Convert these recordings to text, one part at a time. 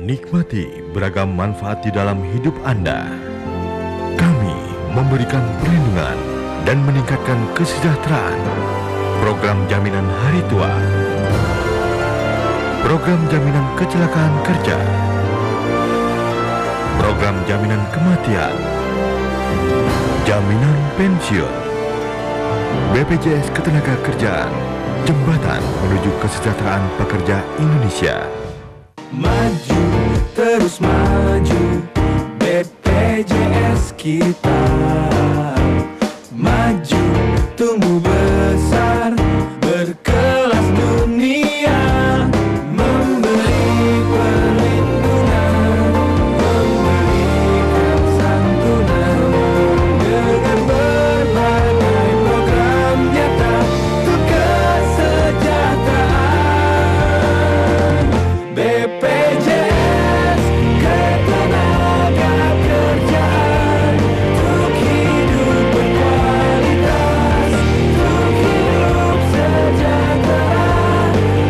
Nikmati beragam manfaat di dalam hidup Anda. Kami memberikan perlindungan dan meningkatkan kesejahteraan. Program jaminan hari tua, program jaminan kecelakaan kerja, program jaminan kematian, jaminan pensiun, BPJS Ketenagakerjaan, jembatan menuju kesejahteraan pekerja Indonesia. Maju, terus maju, BPJS kita. Maju, tumbuh besar, berkelas dunia, memberi perlindungan, memberikan santunan, dengan berbagai program nyata untuk kesejahteraan. BPJS Ketenagakerjaan, untuk hidup berkualitas, untuk hidup sejahtera,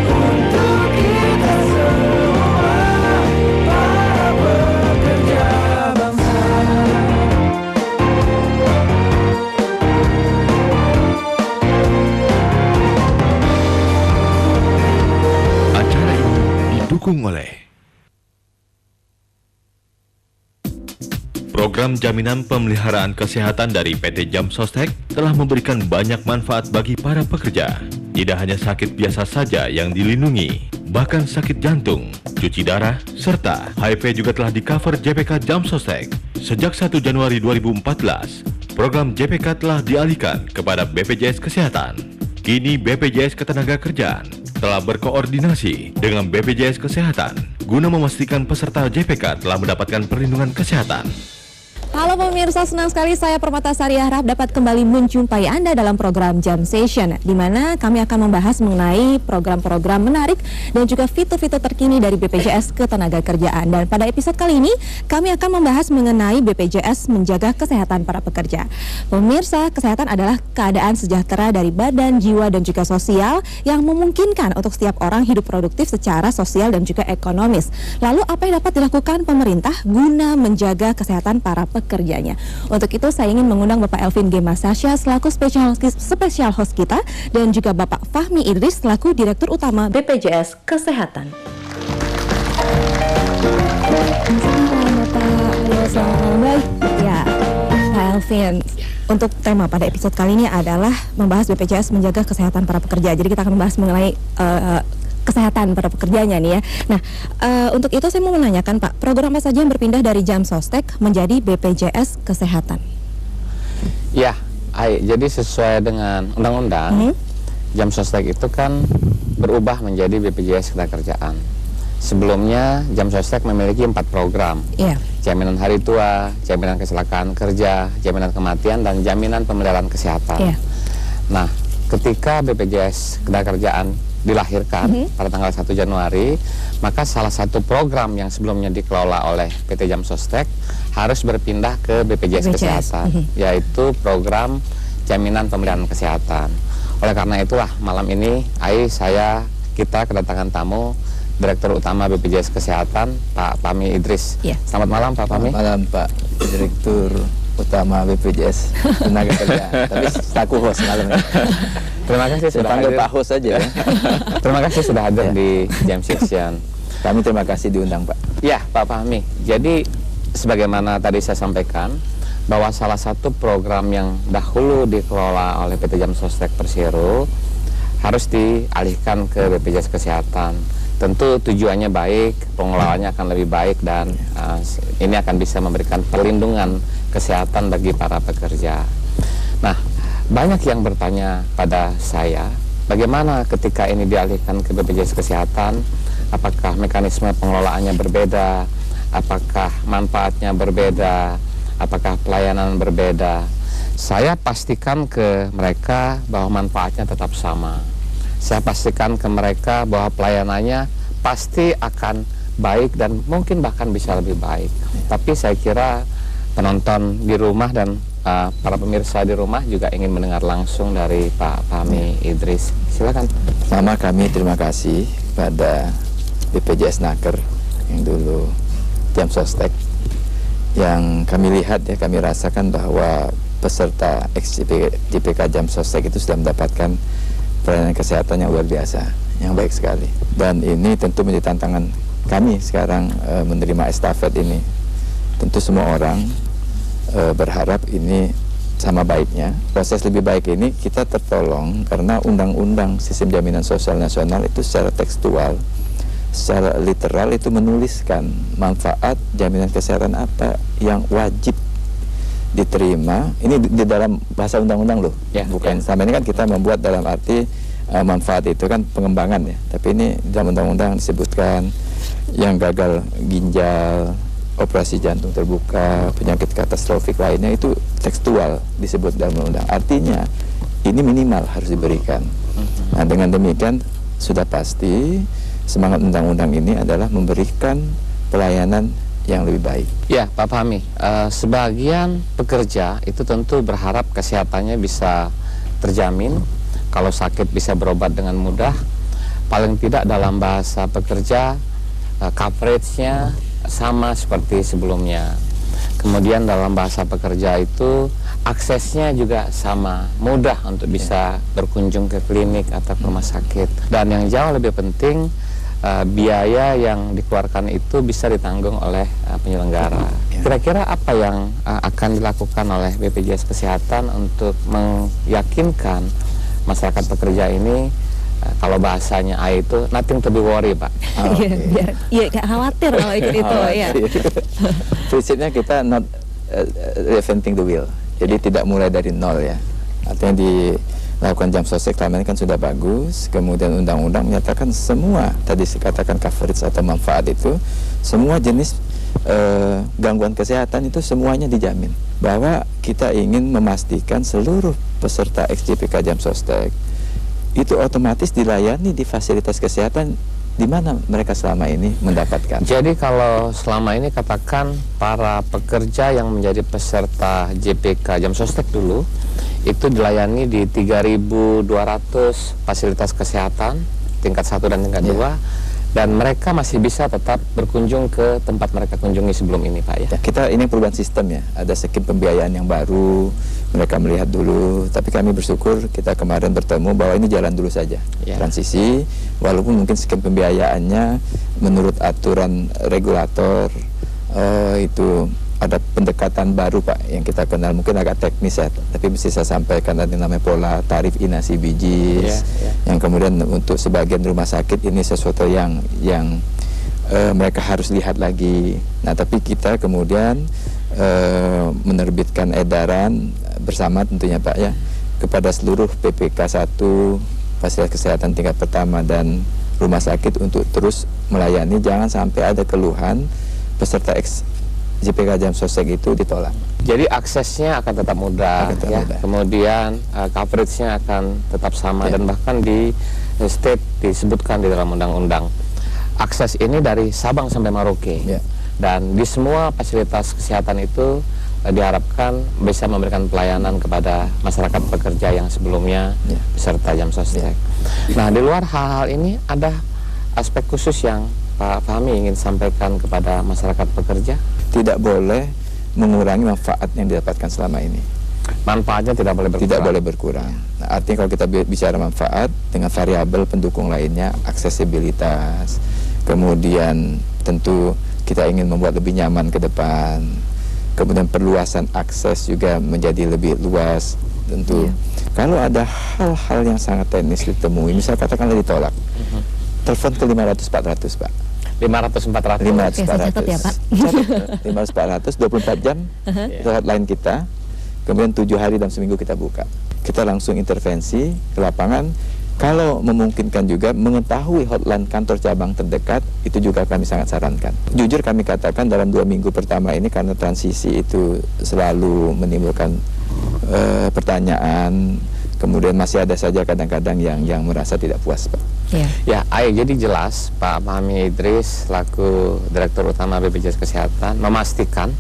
untuk kita semua, para pekerja bangsa. Acara ini didukung oleh Program Jaminan Pemeliharaan Kesehatan dari PT Jam Sostek telah memberikan banyak manfaat bagi para pekerja. Tidak hanya sakit biasa saja yang dilindungi, bahkan sakit jantung, cuci darah, serta HIV juga telah di-cover JPK Jam Sostek. Sejak 1 Januari 2014, program JPK telah dialihkan kepada BPJS Kesehatan. Kini BPJS Ketenagakerjaan telah berkoordinasi dengan BPJS Kesehatan guna memastikan peserta JPK telah mendapatkan perlindungan kesehatan. Halo pemirsa, senang sekali saya Permatasari harap dapat kembali menjumpai Anda dalam program Jam Session, di mana kami akan membahas mengenai program-program menarik dan juga fitur-fitur terkini dari BPJS Ketenagakerjaan. Dan pada episode kali ini, kami akan membahas mengenai BPJS menjaga kesehatan para pekerja. Pemirsa, kesehatan adalah keadaan sejahtera dari badan, jiwa, dan juga sosial yang memungkinkan untuk setiap orang hidup produktif secara sosial dan juga ekonomis. Lalu apa yang dapat dilakukan pemerintah guna menjaga kesehatan para pekerjanya? Untuk itu saya ingin mengundang Bapak Elvin G. Masasya selaku spesial host kita dan juga Bapak Fahmi Idris selaku Direktur Utama BPJS Kesehatan. Selamat malam, baik. Ya, Pak Elvin, untuk tema pada episode kali ini adalah membahas BPJS menjaga kesehatan para pekerja. Jadi kita akan membahas mengenai kesehatan para pekerjanya nih ya. Nah, untuk itu saya mau menanyakan Pak, program apa saja yang berpindah dari Jam Sostek menjadi BPJS Kesehatan? Ya, jadi sesuai dengan undang-undang, Jam Sostek itu kan berubah menjadi BPJS Ketenagakerjaan. Sebelumnya Jam Sostek memiliki 4 program. Jaminan hari tua, jaminan kecelakaan kerja, jaminan kematian, dan jaminan pemeliharaan kesehatan. Nah, ketika BPJS Ketenagakerjaan dilahirkan pada tanggal 1 Januari, maka salah satu program yang sebelumnya dikelola oleh PT Jam Sostek harus berpindah ke BPJS Kesehatan, yaitu program jaminan pemeliharaan kesehatan. Oleh karena itulah malam ini kita kedatangan tamu Direktur Utama BPJS Kesehatan, Pak Fahmi Idris. Selamat malam Pak Fahmi. Selamat malam Pak Direktur Utama BPJS Ketenagakerjaan. Tapi selaku host malam ini. Terima kasih sudah panggil hadir. Pak host saja ya. Terima kasih sudah hadir di Jam Session. Kami terima kasih diundang Pak. Ya Pak Fahmi, jadi sebagaimana tadi saya sampaikan bahwa salah satu program yang dahulu dikelola oleh PT Jam Sostek Persero harus dialihkan ke BPJS Kesehatan. Tentu tujuannya baik, pengelolaannya akan lebih baik, dan ini akan bisa memberikan perlindungan kesehatan bagi para pekerja. Nah, banyak yang bertanya pada saya, bagaimana ketika ini dialihkan ke BPJS Kesehatan, apakah mekanisme pengelolaannya berbeda, apakah manfaatnya berbeda, apakah pelayanan berbeda. Saya pastikan ke mereka bahwa manfaatnya tetap sama. Saya pastikan ke mereka bahwa pelayanannya pasti akan baik dan mungkin bahkan bisa lebih baik. Tapi saya kira penonton di rumah dan para pemirsa di rumah juga ingin mendengar langsung dari Pak Fahmi Idris. Silakan. Pertama kami terima kasih pada BPJS Naker yang dulu Jam Sostek, yang kami lihat ya, kami rasakan bahwa peserta JPK Jam Sostek itu sudah mendapatkan pelayanan kesehatan yang luar biasa, yang baik sekali. Dan ini tentu menjadi tantangan kami sekarang menerima estafet ini. Tentu semua orang berharap ini sama baiknya. Proses lebih baik ini kita tertolong karena Undang-Undang Sistem Jaminan Sosial Nasional itu secara tekstual, secara literal itu menuliskan manfaat jaminan kesehatan apa yang wajib diterima. Ini di dalam bahasa undang-undang loh, bukan sama ini kan kita membuat dalam arti manfaat itu kan pengembangan ya, tapi ini dalam undang-undang disebutkan yang gagal ginjal, operasi jantung terbuka, penyakit katastrofik lainnya itu tekstual disebut dalam undang-undang. Artinya ini minimal harus diberikan. Nah, dengan demikian sudah pasti semangat undang-undang ini adalah memberikan pelayanan yang lebih baik. Ya, Pak Fahmi, sebagian pekerja itu tentu berharap kesehatannya bisa terjamin, kalau sakit bisa berobat dengan mudah, paling tidak dalam bahasa pekerja coverage-nya sama seperti sebelumnya. Kemudian dalam bahasa pekerja itu aksesnya juga sama, mudah untuk bisa berkunjung ke klinik atau ke rumah sakit. Dan yang jauh lebih penting, biaya yang dikeluarkan itu bisa ditanggung oleh penyelenggara. Kira-kira apa yang akan dilakukan oleh BPJS Kesehatan untuk meyakinkan masyarakat pekerja ini, kalau bahasanya A itu nothing to be worry, Pak? Biar gak khawatir kalau ikut itu ya. Prinsipnya kita not reinventing the wheel, jadi tidak mulai dari nol ya. Artinya dilakukan Jam Sostek selama ini kan sudah bagus. Kemudian undang-undang menyatakan semua tadi dikatakan coverage atau manfaat itu semua jenis gangguan kesehatan itu semuanya dijamin. Bahwa kita ingin memastikan seluruh peserta XJPK Jam Sostek itu otomatis dilayani di fasilitas kesehatan di mana mereka selama ini mendapatkan. Jadi kalau selama ini katakan para pekerja yang menjadi peserta JPK Jam Sostek dulu itu dilayani di 3.200 fasilitas kesehatan tingkat 1 dan tingkat 2, dan mereka masih bisa tetap berkunjung ke tempat mereka kunjungi sebelum ini, Pak ya. Kita ini perubahan sistem ya, ada skim pembiayaan yang baru, mereka melihat dulu, tapi kami bersyukur kita kemarin bertemu bahwa ini jalan dulu saja, transisi, walaupun mungkin skim pembiayaannya menurut aturan regulator itu ada pendekatan baru, Pak, yang kita kenal mungkin agak teknis ya, tapi mesti saya sampaikan ada yang namanya pola tarif inasi bijis, yang kemudian untuk sebagian rumah sakit ini sesuatu yang mereka harus lihat lagi. Nah, tapi kita kemudian menerbitkan edaran bersama tentunya, Pak ya, kepada seluruh PPK 1, fasilitas kesehatan tingkat pertama dan rumah sakit untuk terus melayani, jangan sampai ada keluhan peserta JPK Jam Sostek itu ditolak. Jadi aksesnya akan tetap mudah, kemudian coverage-nya akan tetap sama, dan bahkan di state disebutkan di dalam undang-undang akses ini dari Sabang sampai Merauke, dan di semua fasilitas kesehatan itu diharapkan bisa memberikan pelayanan kepada masyarakat pekerja yang sebelumnya peserta Jam Sostek. Nah, di luar hal-hal ini ada aspek khusus yang Pak Fahmi ingin sampaikan kepada masyarakat pekerja? Tidak boleh mengurangi manfaat yang didapatkan selama ini. Manfaatnya tidak boleh berkurang. Tidak boleh berkurang. Nah, artinya kalau kita bicara manfaat dengan variabel pendukung lainnya, aksesibilitas, kemudian tentu kita ingin membuat lebih nyaman ke depan, kemudian perluasan akses juga menjadi lebih luas. Tentu kalau ada hal-hal yang sangat teknis ditemui, misal katakanlah ditolak, telepon ke 500-400, Pak. 500-400. 500-400 ya, Pak. 500-400, 24 jam itu hotline kita. Kemudian 7 hari dalam seminggu kita buka. Kita langsung intervensi ke lapangan. Kalau memungkinkan juga mengetahui hotline kantor cabang terdekat, itu juga kami sangat sarankan. Jujur kami katakan dalam 2 minggu pertama ini, karena transisi itu selalu menimbulkan pertanyaan, kemudian masih ada saja kadang-kadang yang merasa tidak puas, Pak. Ya, jadi jelas Pak Fahmi Idris selaku Direktur Utama BPJS Kesehatan memastikan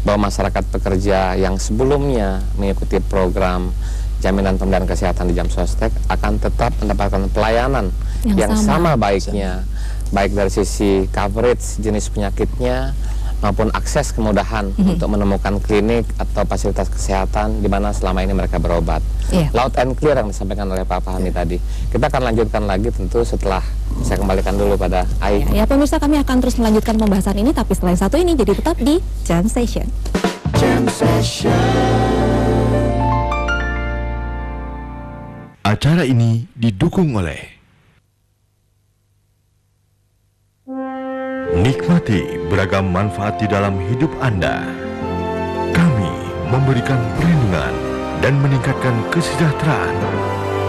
bahwa masyarakat pekerja yang sebelumnya mengikuti program jaminan pembayaran kesehatan di Jam Sostek akan tetap mendapatkan pelayanan yang sama baiknya baik dari sisi coverage jenis penyakitnya maupun akses kemudahan untuk menemukan klinik atau fasilitas kesehatan di mana selama ini mereka berobat. Loud and clear yang disampaikan oleh Pak Fahmi tadi. Kita akan lanjutkan lagi tentu setelah saya kembalikan dulu pada Ai. Ya, pemirsa, kami akan terus melanjutkan pembahasan ini, tapi selain satu ini, jadi tetap di Jam Session. Jam Session. Acara ini didukung oleh nikmati beragam manfaat di dalam hidup Anda. Kami memberikan perlindungan dan meningkatkan kesejahteraan.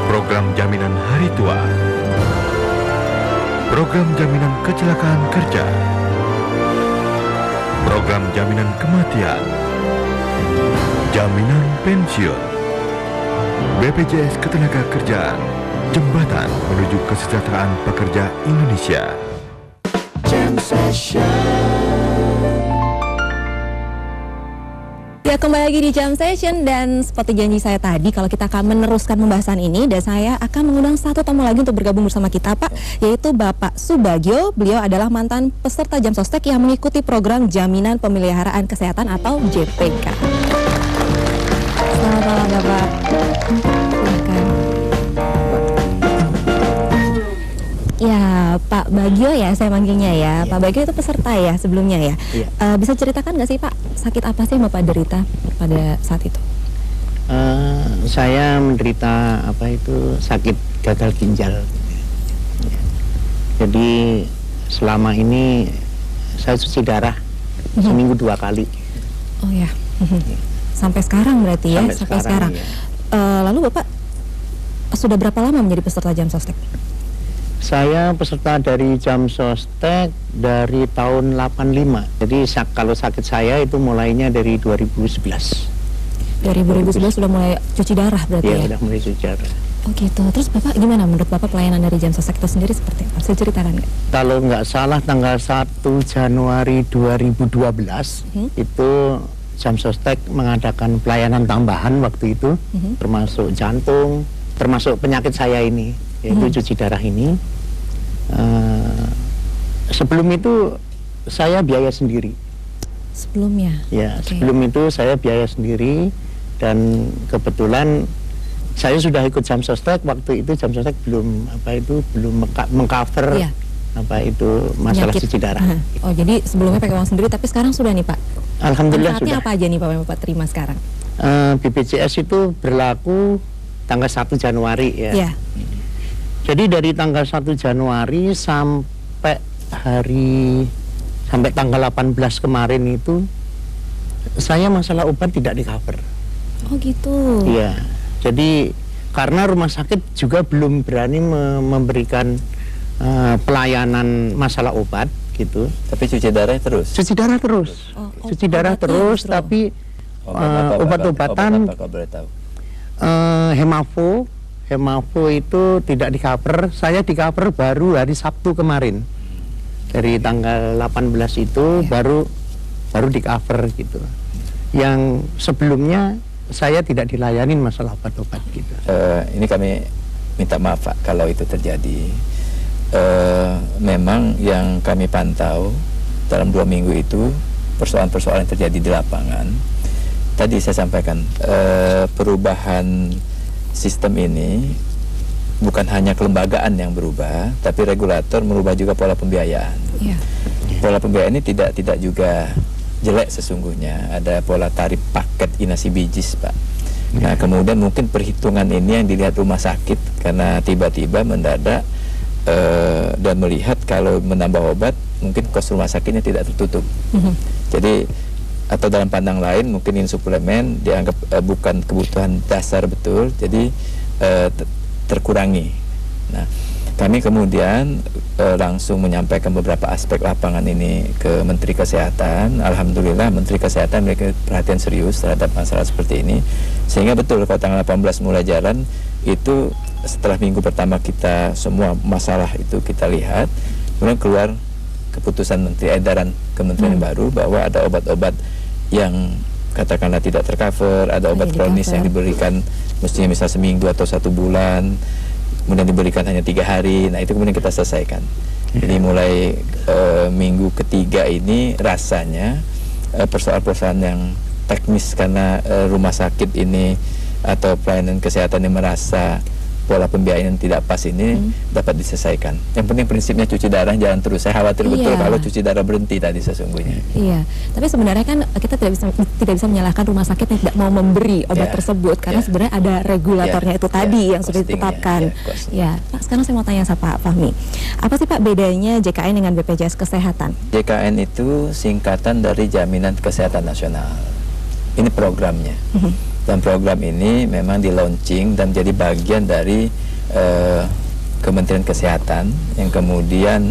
Program jaminan hari tua, program jaminan kecelakaan kerja, program jaminan kematian, jaminan pensiun, BPJS Ketenagakerjaan, jembatan menuju kesejahteraan pekerja Indonesia. Jam Session. Ya, kembali lagi di Jam Session, dan seperti janji saya tadi, kalau kita akan meneruskan pembahasan ini, dan saya akan mengundang satu tamu lagi untuk bergabung bersama kita, Pak, yaitu Bapak Subagio. Beliau adalah mantan peserta Jam Sostek yang mengikuti program Jaminan Pemeliharaan Kesehatan atau JPK. Selamat malam, Bapak. Silakan. Ya, Pak Bagio ya saya manggilnya ya. Pak Bagio itu peserta ya sebelumnya ya. Bisa ceritakan nggak sih Pak, sakit apa sih yang Bapak derita pada saat itu? Saya menderita sakit gagal ginjal. Jadi selama ini saya cuci darah seminggu 2 kali. Oh ya, sampai sekarang berarti ya? Sampai sekarang. Ya. Lalu Bapak sudah berapa lama menjadi peserta Jam Sostek? Saya peserta dari Jam Sostek dari tahun 85. Jadi kalau sakit saya itu mulainya dari 2011. Dari 2011 sudah mulai cuci darah berarti ya? Iya, sudah mulai cuci darah. Oh gitu. Terus Bapak gimana menurut Bapak pelayanan dari Jam Sostek itu sendiri seperti apa? Bisa ceritakan nggak? Kalau nggak salah tanggal 1 Januari 2012 itu Jam Sostek mengadakan pelayanan tambahan waktu itu, termasuk jantung, termasuk penyakit saya ini, yaitu cuci darah ini. Sebelum itu saya biaya sendiri. Sebelumnya? Ya, sebelum itu saya biaya sendiri, dan kebetulan saya sudah ikut Jam Sostek. Waktu itu Jam Sostek belum mengcover masalah penyakit cuci darah. Oh, jadi sebelumnya pakai uang sendiri, tapi sekarang sudah nih Pak? Alhamdulillah manfaatnya sudah. apa aja nih Pak yang Bapak terima sekarang? BPJS itu berlaku tanggal 1 Januari ya. Iya. Jadi dari tanggal 1 Januari sampai tanggal 18 kemarin itu saya masalah obat tidak di cover. Oh gitu. Iya. Jadi karena rumah sakit juga belum berani memberikan pelayanan masalah obat gitu. Tapi cuci darah terus. Cuci darah terus. Cuci darah obatnya terus, justru. tapi obat-obatan Obat apa kalau boleh tahu? Hemavo itu tidak di cover. Saya di cover baru hari Sabtu kemarin. Dari tanggal 18 itu baru di cover gitu. Yang sebelumnya saya tidak dilayanin masalah obat-obat gitu. Ini kami minta maaf Pak kalau itu terjadi. Memang yang kami pantau dalam 2 minggu itu persoalan-persoalan yang terjadi di lapangan. Tadi saya sampaikan perubahan sistem ini bukan hanya kelembagaan yang berubah, tapi regulator merubah juga pola pembiayaan. Iya. Pola pembiayaan ini tidak juga jelek sesungguhnya. Ada pola tarif paket inasi bijis Pak. Nah kemudian mungkin perhitungan ini yang dilihat rumah sakit karena tiba-tiba mendadak dan melihat kalau menambah obat mungkin kos rumah sakitnya tidak tertutup. Jadi atau dalam pandang lain mungkin ini suplemen dianggap bukan kebutuhan dasar betul, jadi terkurangi. Nah kami kemudian langsung menyampaikan beberapa aspek lapangan ini ke Menteri Kesehatan. Alhamdulillah Menteri Kesehatan memiliki perhatian serius terhadap masalah seperti ini, sehingga betul kalau tanggal 18 mulai jalan itu setelah minggu pertama kita semua masalah itu kita lihat, kemudian keluar keputusan Menteri Edaran Kementerian baru bahwa ada obat-obat yang katakanlah tidak tercover, ada obat kronis yang diberikan mestinya misal seminggu atau 1 bulan, kemudian diberikan hanya 3 hari. Nah itu kemudian kita selesaikan. Jadi mulai minggu ketiga ini rasanya persoalan-persoalan yang teknis karena rumah sakit ini atau pelayanan kesehatan yang merasa pola pembiayaan yang tidak pas ini dapat diselesaikan. Yang penting prinsipnya cuci darah jalan terus. Saya khawatir betul kalau cuci darah berhenti tadi sesungguhnya. Iya, tapi sebenarnya kan kita tidak bisa menyalahkan rumah sakit yang tidak mau memberi obat tersebut karena sebenarnya ada regulatornya itu tadi yang sudah ditetapkan. Ya, Pak, sekarang saya mau tanya sama Pak Fahmi. Apa sih Pak bedanya JKN dengan BPJS Kesehatan? JKN itu singkatan dari Jaminan Kesehatan Nasional. Ini programnya. Dan program ini memang di launching dan jadi bagian dari Kementerian Kesehatan yang kemudian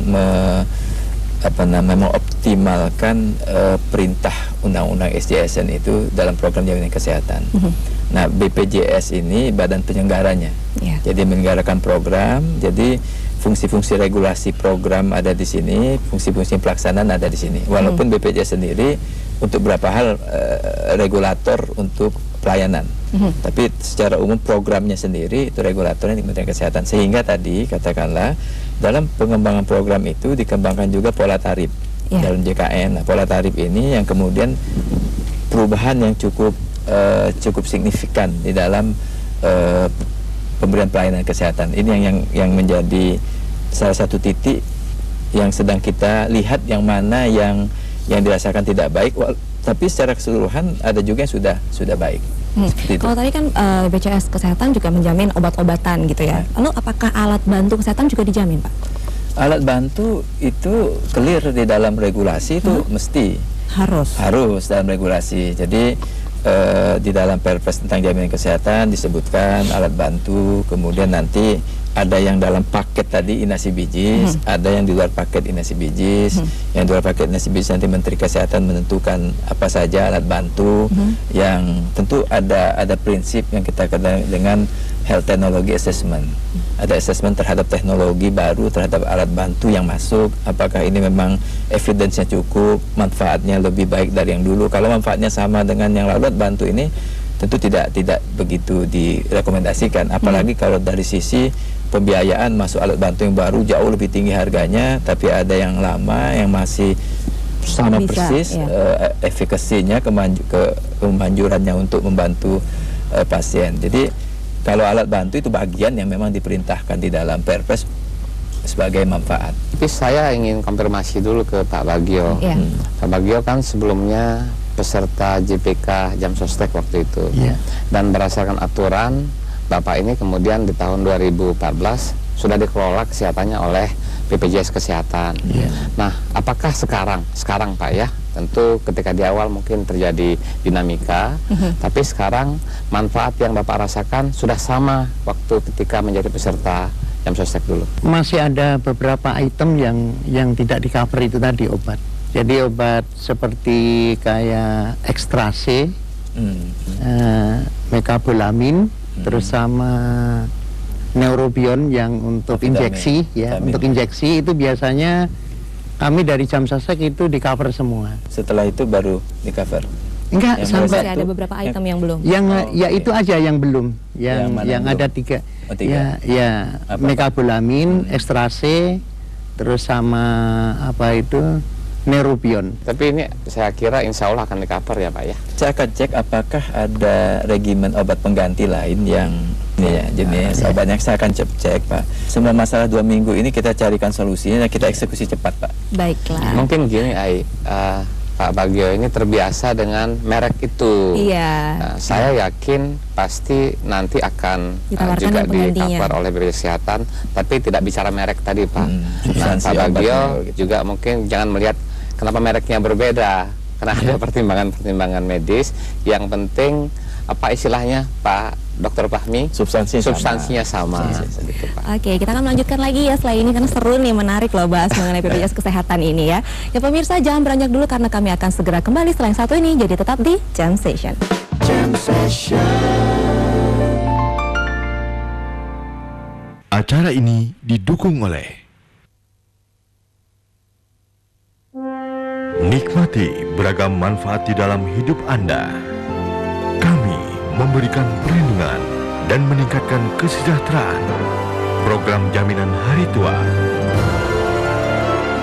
mengoptimalkan perintah Undang-Undang SJSN itu dalam program jaminan kesehatan. Nah, BPJS ini badan penyelenggaranya. Jadi menyelenggarakan program, jadi fungsi-fungsi regulasi program ada di sini, fungsi-fungsi pelaksanaan ada di sini. Walaupun BPJS sendiri untuk beberapa hal regulator untuk pelayanan, tapi secara umum programnya sendiri itu regulatornya di Kementerian Kesehatan. Sehingga tadi katakanlah dalam pengembangan program itu dikembangkan juga pola tarif dalam JKN. Nah, pola tarif ini yang kemudian perubahan yang cukup signifikan di dalam pemberian pelayanan kesehatan. Ini yang menjadi salah satu titik yang sedang kita lihat yang mana yang dirasakan tidak baik, tapi secara keseluruhan ada juga yang sudah baik. Kalau tadi kan BPJS Kesehatan juga menjamin obat-obatan gitu ya. Lalu apakah alat bantu kesehatan juga dijamin, Pak? Alat bantu itu clear di dalam regulasi itu mesti harus dalam regulasi. Jadi di dalam Perpres tentang jaminan kesehatan disebutkan alat bantu, kemudian nanti ada yang dalam paket tadi inasi bijis, ada yang di luar paket inasi bijis. Yang di luar paket inasi bijis nanti Menteri Kesehatan menentukan apa saja alat bantu, yang tentu ada prinsip yang kita kenal dengan health technology assessment. Ada assessment terhadap teknologi baru, terhadap alat bantu yang masuk, apakah ini memang evidence-nya cukup, manfaatnya lebih baik dari yang dulu. Kalau manfaatnya sama dengan yang alat bantu ini tentu tidak begitu direkomendasikan, apalagi kalau dari sisi pembiayaan masuk alat bantu yang baru jauh lebih tinggi harganya, tapi ada yang lama yang masih sama persis efikasinya, kemanjurannya untuk membantu pasien. Jadi kalau alat bantu itu bagian yang memang diperintahkan di dalam Perpres sebagai manfaat. Tapi saya ingin konfirmasi dulu ke Pak Bagio. Pak Bagio kan sebelumnya peserta JPK Jamsostek waktu itu, dan berdasarkan aturan Bapak ini kemudian di tahun 2014 sudah dikelola kesehatannya oleh BPJS Kesehatan. Nah, apakah sekarang Pak ya, tentu ketika di awal mungkin terjadi dinamika, tapi sekarang manfaat yang Bapak rasakan sudah sama waktu ketika menjadi peserta Jamsostek dulu? Masih ada beberapa item yang tidak di cover itu tadi obat. Jadi obat seperti kayak ekstrase, mekabolamin, terus sama neurobion yang untuk injeksi untuk injeksi itu biasanya kami dari Jamsostek itu di cover semua. Setelah itu baru di cover? Enggak, sampai ada beberapa item yang belum. Itu aja yang belum. Yang ada tiga. Mekabolamin, ekstrase, terus sama apa itu neurobion. Tapi ini saya kira insya Allah akan di cover ya Pak ya. Saya akan cek apakah ada regimen obat pengganti lain yang jenis obatnya. Saya akan cek Pak. Semua masalah 2 minggu ini kita carikan solusinya dan kita eksekusi cepat Pak. Baiklah. Mungkin gini Pak Bagio ini terbiasa dengan merek itu. Nah, saya yakin pasti nanti akan juga di-cover oleh BPJS Kesehatan, tapi tidak bicara merek tadi Pak. Nah, Pak Bagio juga mungkin jangan melihat kenapa mereknya berbeda, karena ada pertimbangan-pertimbangan medis. Yang penting apa istilahnya Pak Dr. Fahmi? Substansinya sama. Gitu, Pak. Oke, kita akan melanjutkan lagi ya setelah ini karena seru nih, menarik loh bahas mengenai BPJS Kesehatan ini ya. Ya pemirsa, jangan beranjak dulu karena kami akan segera kembali setelah yang satu ini. Jadi tetap di Jam Session. Jam Session. Acara ini didukung oleh nikmati beragam manfaat di dalam hidup Anda. Kami memberikan perlindungan dan meningkatkan kesejahteraan. Program jaminan hari tua.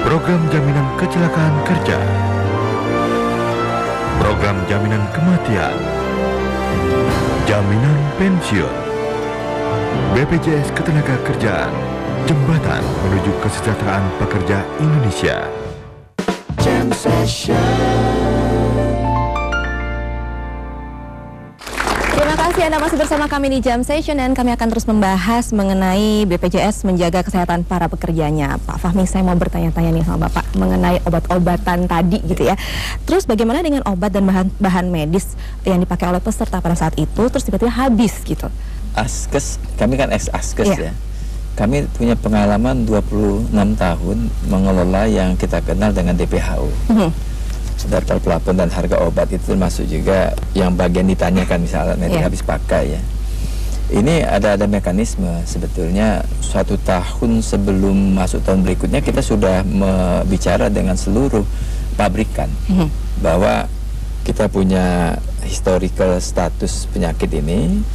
program jaminan kecelakaan kerja, program jaminan kematian, jaminan pensiun, BPJS Ketenagakerjaan, jembatan menuju kesejahteraan pekerja Indonesia. Jam Session. Terima kasih Anda masih bersama kami di Jam Session dan kami akan terus membahas mengenai BPJS menjaga kesehatan para pekerjanya. Pak Fahmi, saya mau bertanya-tanya nih sama Bapak mengenai obat-obatan tadi gitu ya. Terus bagaimana dengan obat dan bahan medis yang dipakai oleh peserta pada saat itu terus tiba-tiba habis gitu? Askes, kami kan ex-Askes Iya. ya. Kami punya pengalaman 26 tahun mengelola yang kita kenal dengan DPHO. Daftar plafon dan harga obat itu termasuk juga yang bagian ditanyakan misalnya nanti habis pakai ya. Ini ada mekanisme sebetulnya. Suatu tahun sebelum masuk tahun berikutnya kita sudah bicara dengan seluruh pabrikan bahwa kita punya historical status penyakit ini,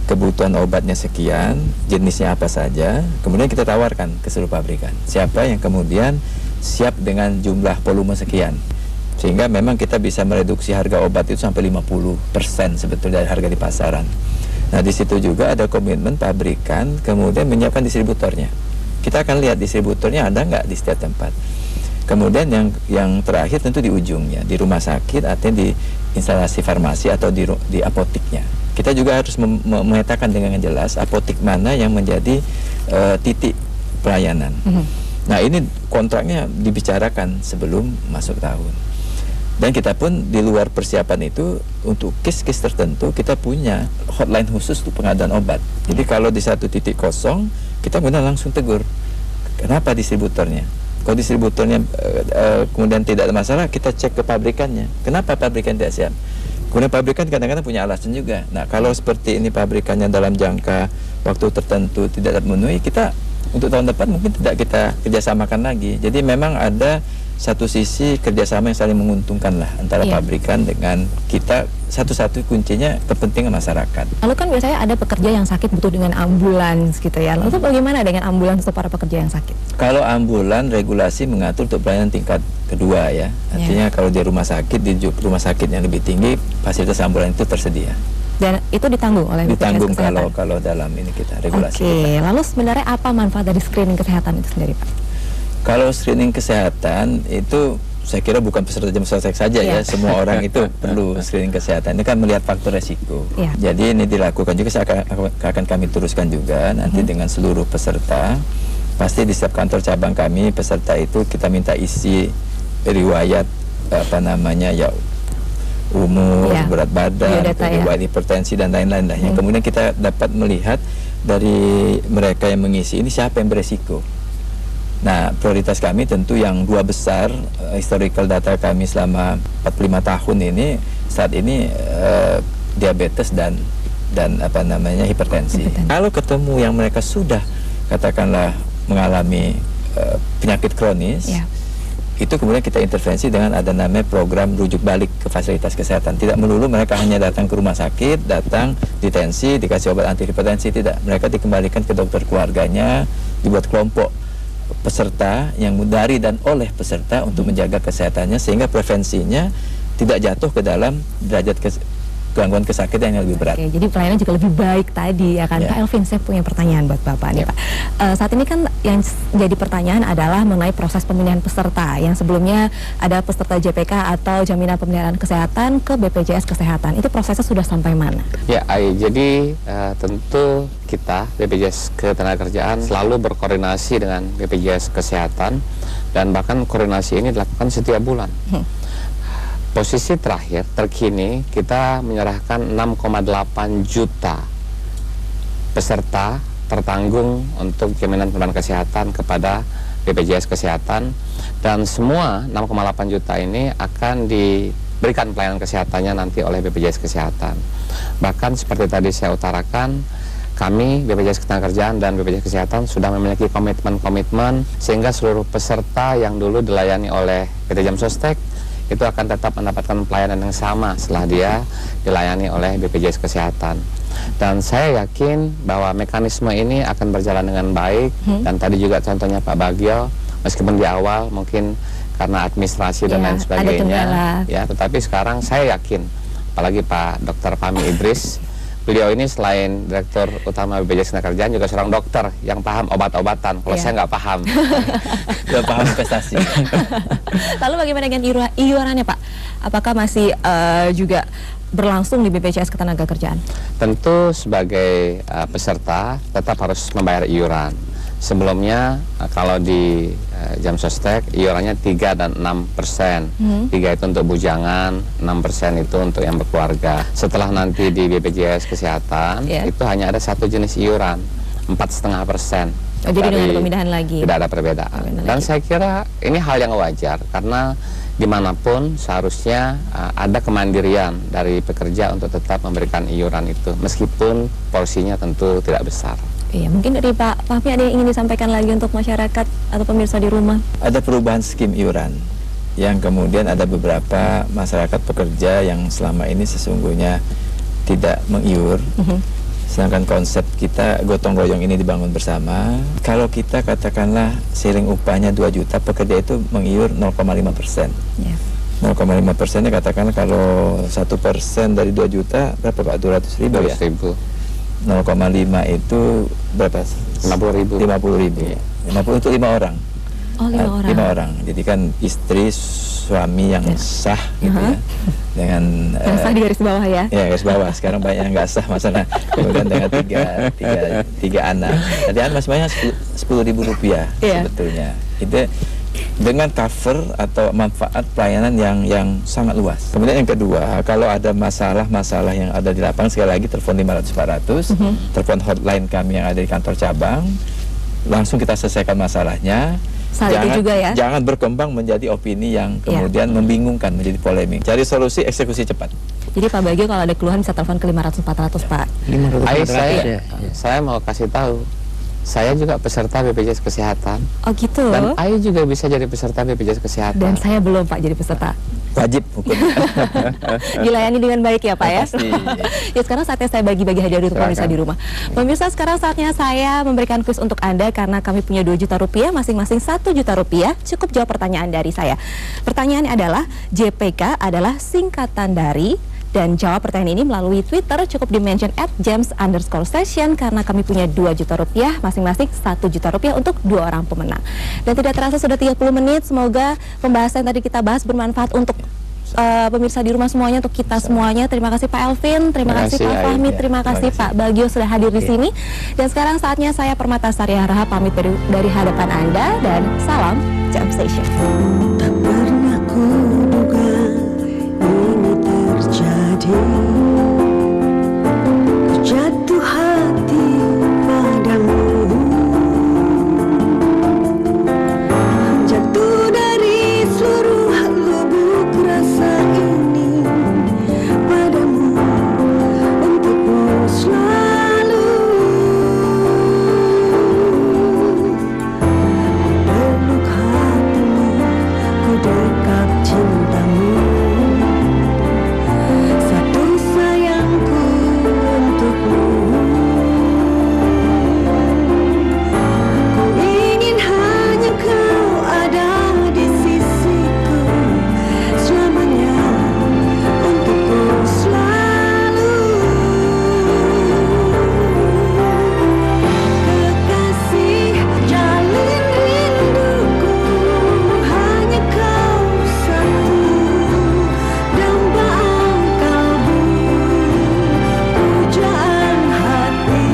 kebutuhan obatnya sekian, jenisnya apa saja, kemudian kita tawarkan ke seluruh pabrikan siapa yang kemudian siap dengan jumlah volume sekian, sehingga memang kita bisa mereduksi harga obat itu sampai 50% sebetulnya dari harga di pasaran. Nah, di situ juga ada komitmen pabrikan kemudian menyiapkan distributornya. Kita akan lihat distributornya ada nggak di setiap tempat. Kemudian yang terakhir tentu di ujungnya, di rumah sakit atau di instalasi farmasi atau di apotiknya. Kita juga harus memetakan dengan jelas apotik mana yang menjadi titik pelayanan. Nah, ini kontraknya dibicarakan sebelum masuk tahun. Dan kita pun di luar persiapan itu untuk case-case tertentu kita punya hotline khusus untuk pengadaan obat. Jadi kalau di satu titik kosong, kita kemudian langsung tegur. Kenapa distributornya? Kalau distributornya kemudian tidak ada masalah, kita cek ke pabrikannya. Kenapa pabrikan tidak siap? Kemudian pabrikan kadang-kadang punya alasan juga. Nah, kalau seperti ini pabrikannya dalam jangka waktu tertentu tidak memenuhi, kita untuk tahun depan mungkin tidak kita kerjasamakan lagi. Jadi memang ada satu sisi kerjasama yang saling menguntungkan lah antara pabrikan dengan kita. Satu-satu kuncinya kepentingan masyarakat. Lalu kan biasanya ada pekerja yang sakit butuh dengan ambulans gitu ya. Lalu bagaimana dengan ambulans untuk para pekerja yang sakit? Kalau ambulan regulasi mengatur untuk pelayanan tingkat kedua ya. Artinya kalau di rumah sakit yang lebih tinggi, fasilitas ambulan itu tersedia. Dan itu ditanggung oleh BPJS Ditanggung Kesehatan? kalau dalam ini kita regulasi. Oke, lalu sebenarnya apa manfaat dari screening kesehatan itu sendiri, Pak? Kalau screening kesehatan itu saya kira bukan peserta jam sostek saja ya, semua orang itu perlu screening kesehatan. Ini kan melihat faktor resiko. Jadi ini dilakukan juga, akan kami teruskan juga nanti dengan seluruh peserta. Pasti di setiap kantor cabang kami peserta itu kita minta isi riwayat umur, berat badan, riwayat hipertensi dan lain-lain lah. Yang kemudian kita dapat melihat dari mereka yang mengisi ini siapa yang beresiko. Nah, prioritas kami tentu yang dua besar, historical data kami selama 45 tahun ini, saat ini diabetes dan hipertensi. Kalau ketemu yang mereka sudah katakanlah mengalami penyakit kronis, itu kemudian kita intervensi dengan ada namanya program rujuk balik ke fasilitas kesehatan. Tidak melulu mereka hanya datang ke rumah sakit, datang ditensi, dikasih obat anti hipertensi, tidak. Mereka dikembalikan ke dokter keluarganya, dibuat kelompok peserta yang dari dan oleh peserta untuk menjaga kesehatannya sehingga prevensinya tidak jatuh ke dalam derajat gangguan kesakitan yang lebih berat. Oke, jadi pelayanan juga lebih baik tadi ya kan. Pak Elvin, saya punya pertanyaan buat Bapak nih Pak. Saat ini kan yang jadi pertanyaan adalah mengenai proses pemilihan peserta yang sebelumnya ada peserta JPK atau jaminan pemeliharaan kesehatan ke BPJS Kesehatan. Itu prosesnya sudah sampai mana? Ya, jadi tentu kita BPJS Ketenagakerjaan selalu berkoordinasi dengan BPJS Kesehatan dan bahkan koordinasi ini dilakukan setiap bulan. Posisi terkini kita menyerahkan 6,8 juta peserta tertanggung untuk jaminan pemeliharaan kesehatan kepada BPJS Kesehatan, dan semua 6,8 juta ini akan diberikan pelayanan kesehatannya nanti oleh BPJS Kesehatan. Bahkan seperti tadi saya utarakan, kami BPJS Ketenagakerjaan dan BPJS Kesehatan sudah memiliki komitmen sehingga seluruh peserta yang dulu dilayani oleh PT Jam Sostek itu akan tetap mendapatkan pelayanan yang sama setelah dia dilayani oleh BPJS Kesehatan. Dan saya yakin bahwa mekanisme ini akan berjalan dengan baik. Dan tadi juga contohnya Pak Bagio, Meskipun di awal mungkin karena administrasi dan Ya, lain ada sebagainya, kendala. ya, tetapi sekarang saya yakin, apalagi Pak Dr. Fahmi Idris, beliau ini selain Direktur Utama BPJS Ketenagakerjaan juga seorang dokter yang paham obat-obatan. Kalau Ya. saya nggak paham. Gak paham investasi. Lalu bagaimana dengan iurannya Pak? Apakah masih juga berlangsung di BPJS Ketenagakerjaan? Tentu sebagai peserta tetap harus membayar iuran. Sebelumnya kalau di Jam Sostek iurannya 3 dan 6%. 3 itu untuk bujangan, 6% itu untuk yang berkeluarga. Setelah nanti di BPJS Kesehatan Yeah. itu hanya ada satu jenis iuran, 4,5%. Oh, jadi tidak ada Dari- pemindahan lagi. Tidak ada perbedaan. Perbedaan Dan lagi. saya kira ini hal yang wajar karena dimanapun seharusnya ada kemandirian dari pekerja untuk tetap memberikan iuran itu, meskipun porsinya tentu tidak besar. Iya, mungkin dari Pak Fahmi ada yang ingin disampaikan lagi untuk masyarakat atau pemirsa di rumah? Ada perubahan skim iuran yang kemudian ada beberapa masyarakat pekerja yang selama ini sesungguhnya tidak mengiur. Sedangkan konsep kita gotong royong ini dibangun bersama. Kalau kita katakanlah sharing upahnya 2 juta, pekerja itu mengiur 0,5%. Ya. 0,5%-nya katakanlah kalau 1% dari 2 juta berapa Pak? 200.000 ya? 200.000, 0,5 itu berapa? 50.000. 50.000. 50 untuk 5 orang. Oh, 5 orang. 5 orang. Jadi kan istri, suami yang sah gitu ya. Dengan Yang sah di garis bawah ya. ya garis bawah. Sekarang banyak yang nggak sah masalah. Kemudian dengan tiga anak. Tadi kan masih banyak 10.000 rupiah Iya. sebetulnya. Itu dengan cover atau manfaat pelayanan yang sangat luas. Kemudian yang kedua, kalau ada masalah-masalah yang ada di lapangan, sekali lagi telepon 500-400, telepon hotline kami yang ada di kantor cabang, langsung kita selesaikan masalahnya. Saat itu juga ya. Jangan berkembang menjadi opini yang kemudian membingungkan, menjadi polemik. Cari solusi, eksekusi cepat. Jadi Pak Bagio kalau ada keluhan bisa telepon ke 500-400 Pak. 500 Ayo ya. saya mau kasih tahu, saya juga peserta BPJS Kesehatan Oh gitu. dan Ayo juga bisa jadi peserta BPJS Kesehatan. Dan saya belum Pak jadi peserta. Wajib hukum. Dilayani dengan baik ya Pak ya. Pasti. Ya sekarang saatnya saya bagi-bagi hadiah untuk pemirsa Silakan. di rumah. Pemirsa, sekarang saatnya saya memberikan kuis untuk Anda karena kami punya 2 juta rupiah, masing-masing 1 juta rupiah. Cukup jawab pertanyaan dari saya. Pertanyaannya adalah, JPK adalah singkatan dari, dan jawab pertanyaan ini melalui Twitter, cukup di-mention @jams_session karena kami punya 2 juta rupiah, masing-masing 1 juta rupiah untuk 2 orang pemenang. Dan tidak terasa sudah 30 menit, semoga pembahasan yang tadi kita bahas bermanfaat untuk pemirsa di rumah semuanya, untuk kita semuanya. Terima kasih Pak Elvin, terima Terima kasih kasih, Pak Ayu. Fahmi, Ya, terima kasih terima Pak Bagio sudah hadir di sini. Dan sekarang saatnya saya Permata Sari Harahap pamit dari hadapan Anda dan salam Jam Session. Tak pernah kuduga ini terjadi. Ku jatuh hati padamu, jatuh dari seluruh lubuk rasa ini padamu, untukmu selalu. Peluk hatimu, ku dekat cintamu, satu sayangku untukmu. Ku ingin hanya kau ada di sisiku selamanya, untukku selalu. Kekasih, jalin rinduku, hanya kau satu, dambaan kalbu, pujaan hati.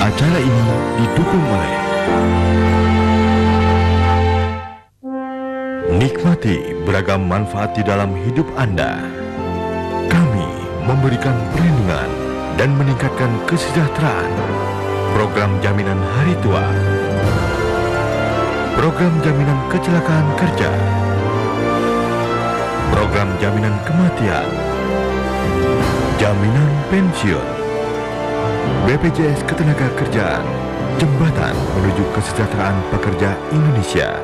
Acara ini didukung oleh nikmati beragam manfaat di dalam hidup Anda. Kami memberikan perlindungan dan meningkatkan kesejahteraan. Program jaminan hari tua, program jaminan kecelakaan kerja, program jaminan kematian, jaminan pensiun, BPJS Ketenagakerjaan, Jembatan menuju kesejahteraan pekerja Indonesia.